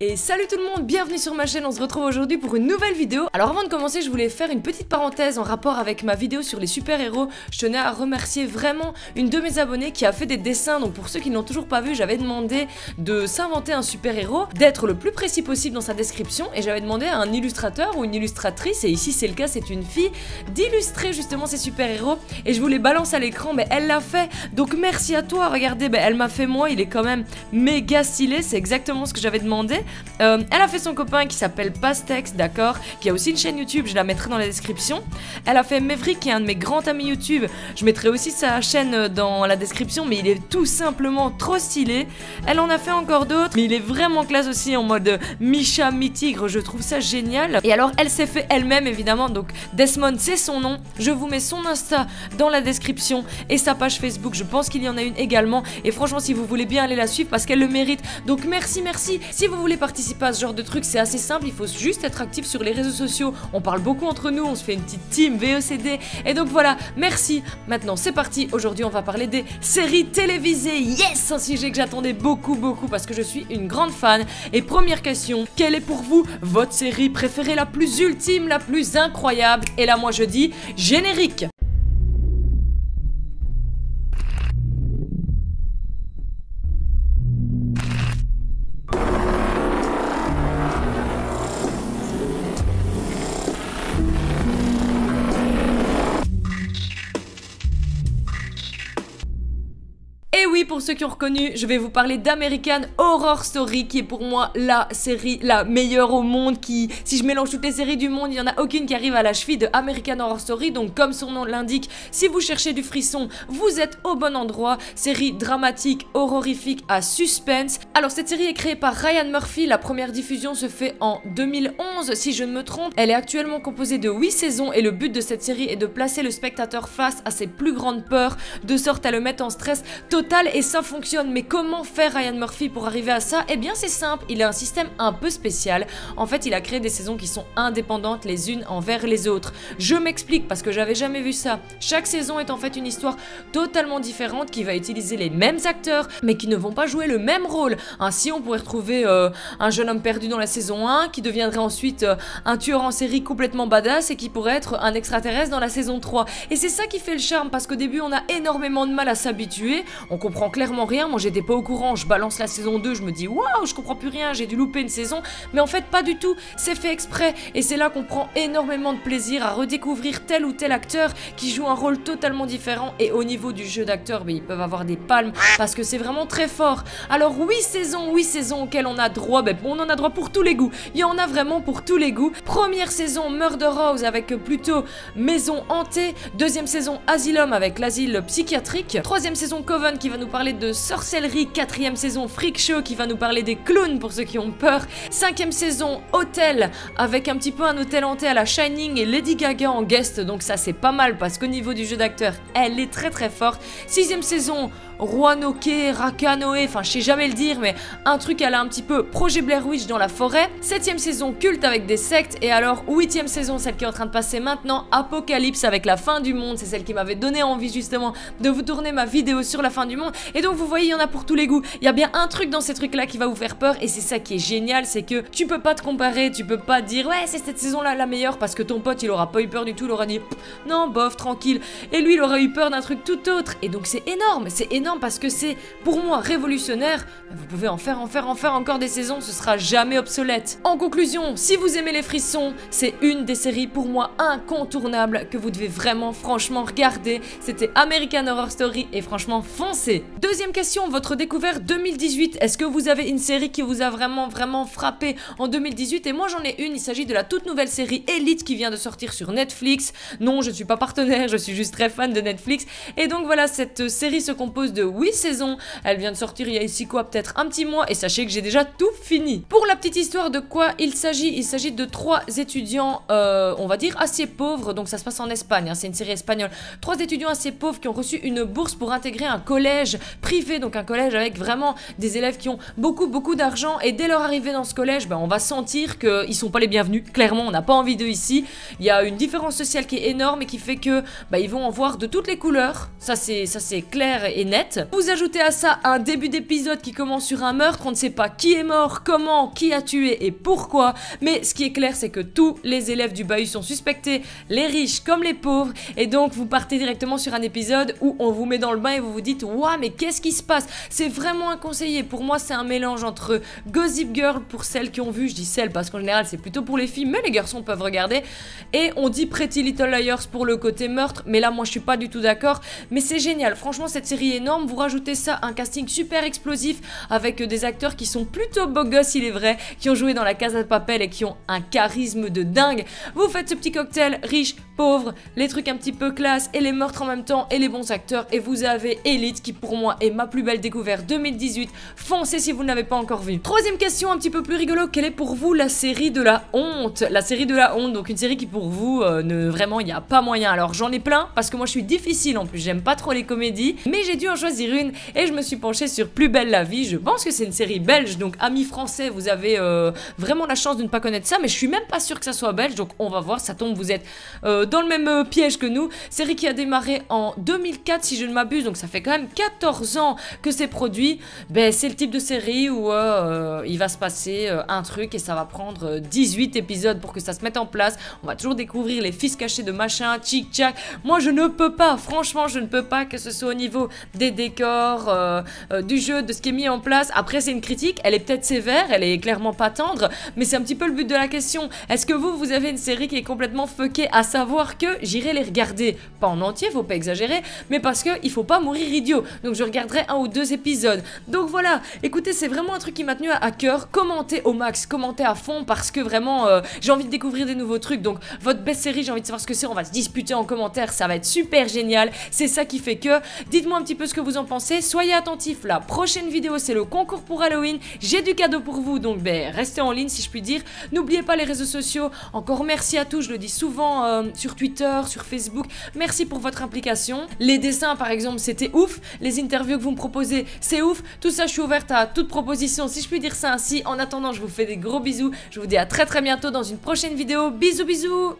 Et salut tout le monde, bienvenue sur ma chaîne, on se retrouve aujourd'hui pour une nouvelle vidéo. Alors avant de commencer, je voulais faire une petite parenthèse en rapport avec ma vidéo sur les super-héros. Je tenais à remercier vraiment une de mes abonnées qui a fait des dessins. Donc pour ceux qui ne l'ont toujours pas vu, j'avais demandé de s'inventer un super-héros, d'être le plus précis possible dans sa description. Et j'avais demandé à un illustrateur ou une illustratrice, et ici c'est le cas, c'est une fille, d'illustrer justement ces super-héros. Et je vous les balance à l'écran, mais elle l'a fait. Donc merci à toi, regardez, elle m'a fait moi, il est quand même méga stylé, c'est exactement ce que j'avais demandé. Elle a fait son copain qui s'appelle Pastex, d'accord, qui a aussi une chaîne YouTube, je la mettrai dans la description. Elle a fait Maverick, qui est un de mes grands amis YouTube, je mettrai aussi sa chaîne dans la description, mais il est tout simplement trop stylé. Elle en a fait encore d'autres, mais il est vraiment classe aussi en mode mi-chat, mi-tigre, je trouve ça génial. Et alors elle s'est fait elle-même évidemment, donc Desmond c'est son nom, je vous mets son Insta dans la description et sa page Facebook, je pense qu'il y en a une également. Et franchement si vous voulez bien aller la suivre parce qu'elle le mérite, donc merci. Si vous voulez participer à ce genre de truc, c'est assez simple, il faut juste être actif sur les réseaux sociaux, on parle beaucoup entre nous, on se fait une petite team VECD, et donc voilà, merci. Maintenant c'est parti, aujourd'hui on va parler des séries télévisées, yes, un sujet que j'attendais beaucoup parce que je suis une grande fan. Et première question, quelle est pour vous votre série préférée, la plus ultime, la plus incroyable? Et là moi je dis générique. Et oui, pour ceux qui ont reconnu, je vais vous parler d'American Horror Story, qui est pour moi la série la meilleure au monde, qui, si je mélange toutes les séries du monde, il n'y en a aucune qui arrive à la cheville de American Horror Story. Donc comme son nom l'indique, si vous cherchez du frisson, vous êtes au bon endroit. Série dramatique, horrifique à suspense. Alors cette série est créée par Ryan Murphy, la première diffusion se fait en 2011 si je ne me trompe. Elle est actuellement composée de 8 saisons et le but de cette série est de placer le spectateur face à ses plus grandes peurs, de sorte à le mettre en stress total. Et ça fonctionne, mais comment faire Ryan Murphy pour arriver à ça? Eh bien c'est simple, il a un système un peu spécial. En fait il a créé des saisons qui sont indépendantes les unes envers les autres. Je m'explique parce que j'avais jamais vu ça. Chaque saison est en fait une histoire totalement différente qui va utiliser les mêmes acteurs mais qui ne vont pas jouer le même rôle. Ainsi on pourrait retrouver un jeune homme perdu dans la saison 1 qui deviendrait ensuite un tueur en série complètement badass et qui pourrait être un extraterrestre dans la saison 3. Et c'est ça qui fait le charme parce qu'au début on a énormément de mal à s'habituer. On comprend clairement rien, moi j'étais pas au courant, je balance la saison 2, je me dis waouh, je comprends plus rien, j'ai dû louper une saison, mais en fait pas du tout, c'est fait exprès, et c'est là qu'on prend énormément de plaisir à redécouvrir tel ou tel acteur qui joue un rôle totalement différent. Et au niveau du jeu d'acteur, ils peuvent avoir des palmes parce que c'est vraiment très fort. Alors 8 saisons auxquelles on a droit, on en a droit pour tous les goûts, il y en a vraiment pour tous les goûts. Première saison Murder House avec plutôt maison hantée, deuxième saison Asylum avec l'asile psychiatrique, troisième saison Coven qui va nous parler de sorcellerie, quatrième saison Freak Show qui va nous parler des clowns pour ceux qui ont peur, cinquième saison Hôtel avec un petit peu un hôtel hanté à la Shining et Lady Gaga en guest, donc ça c'est pas mal parce qu'au niveau du jeu d'acteur elle est très forte. Sixième saison Roanoke, Rakanoe, enfin je sais jamais le dire, mais un truc à la un petit peu Projet Blair Witch dans la forêt. Septième saison culte avec des sectes. Et alors huitième saison, celle qui est en train de passer maintenant, Apocalypse avec la fin du monde. C'est celle qui m'avait donné envie justement de vous tourner ma vidéo sur la fin du monde. Et donc vous voyez, il y en a pour tous les goûts. Il y a bien un truc dans ces trucs là qui va vous faire peur, et c'est ça qui est génial, c'est que tu peux pas te comparer, tu peux pas dire ouais c'est cette saison là la meilleure parce que ton pote il aura pas eu peur du tout, il aura dit non bof tranquille, et lui il aura eu peur d'un truc tout autre. Et donc c'est énorme parce que c'est pour moi révolutionnaire. Vous pouvez en faire encore des saisons, ce sera jamais obsolète. En conclusion, si vous aimez les frissons, c'est une des séries pour moi incontournables que vous devez vraiment franchement regarder. C'était American Horror Story et franchement foncez. Deuxième question, votre découverte 2018, est-ce que vous avez une série qui vous a vraiment frappé en 2018? Et moi j'en ai une, il s'agit de la toute nouvelle série Elite qui vient de sortir sur Netflix. Non, je suis pas partenaire, je suis juste très fan de Netflix. Et donc voilà, cette série se compose de 8 saisons, elle vient de sortir il y a ici quoi, peut-être un petit mois, et sachez que j'ai déjà tout fini. Pour la petite histoire de quoi il s'agit de 3 étudiants, on va dire assez pauvres, donc ça se passe en Espagne, hein, c'est une série espagnole. 3 étudiants assez pauvres qui ont reçu une bourse pour intégrer un collège privé, donc un collège avec vraiment des élèves qui ont beaucoup d'argent, et dès leur arrivée dans ce collège, on va sentir qu'ils sont pas les bienvenus, clairement on n'a pas envie d'eux ici. Il y a une différence sociale qui est énorme et qui fait que ils vont en voir de toutes les couleurs, ça c'est clair et net. net. Vous ajoutez à ça un début d'épisode qui commence sur un meurtre, on ne sait pas qui est mort, comment, qui a tué et pourquoi, mais ce qui est clair c'est que tous les élèves du bahut sont suspectés, les riches comme les pauvres, et donc vous partez directement sur un épisode où on vous met dans le bain et vous vous dites waouh mais qu'est-ce qui se passe? C'est vraiment inconseillé, pour moi c'est un mélange entre Gossip Girl pour celles qui ont vu, je dis celles parce qu'en général c'est plutôt pour les filles, mais les garçons peuvent regarder, et on dit Pretty Little Liars pour le côté meurtre, mais là moi je suis pas du tout d'accord, mais c'est génial, franchement cette série est énorme, vous rajoutez ça, un casting super explosif avec des acteurs qui sont plutôt beaux gosses il est vrai, qui ont joué dans la Casa de Papel et qui ont un charisme de dingue, vous faites ce petit cocktail riche, pauvre, les trucs un petit peu classe et les meurtres en même temps et les bons acteurs, et vous avez Elite qui pour moi est ma plus belle découverte 2018, foncez si vous ne l'avez pas encore vu. Troisième question un petit peu plus rigolo, quelle est pour vous la série de la honte? La série de la honte, donc une série qui pour vous vraiment il n'y a pas moyen. Alors j'en ai plein parce que moi je suis difficile en plus, j'aime pas trop les comédies, mais j'ai dû en choisir une et je me suis penchée sur Plus belle la vie. Je pense que c'est une série belge, donc amis français vous avez vraiment la chance de ne pas connaître ça, mais je suis même pas sûre que ça soit belge, donc on va voir, ça tombe, vous êtes dans le même piège que nous. Série qui a démarré en 2004 si je ne m'abuse, donc ça fait quand même 14 ans que c'est produit. Ben c'est le type de série où il va se passer un truc et ça va prendre 18 épisodes pour que ça se mette en place. On va toujours découvrir les fils cachés de machin, tchic tchac. Moi je ne peux pas, franchement je ne peux pas, que ce soit au niveau des décors, du jeu, de ce qui est mis en place. Après c'est une critique, elle est peut-être sévère, elle est clairement pas tendre, mais c'est un petit peu le but de la question. Est-ce que vous avez une série qui est complètement fuckée, à savoir que j'irai les regarder, pas en entier, faut pas exagérer, mais parce que il faut pas mourir idiot, donc je regarderai 1 ou 2 épisodes. Donc voilà, écoutez, c'est vraiment un truc qui m'a tenu à cœur, commentez au max, commentez à fond, parce que vraiment j'ai envie de découvrir des nouveaux trucs, donc votre best série, j'ai envie de savoir ce que c'est, on va se disputer en commentaire, ça va être super génial, c'est ça qui fait que, dites-moi un petit peu ce que vous en pensez, soyez attentifs, la prochaine vidéo c'est le concours pour Halloween, j'ai du cadeau pour vous, donc ben restez en ligne si je puis dire, n'oubliez pas les réseaux sociaux, encore merci à tous, je le dis souvent sur Twitter, sur Facebook, merci pour votre implication, les dessins par exemple c'était ouf, les interviews que vous me proposez c'est ouf, tout ça je suis ouverte à toute proposition si je puis dire ça ainsi, en attendant je vous fais des gros bisous, je vous dis à très bientôt dans une prochaine vidéo, bisous bisous.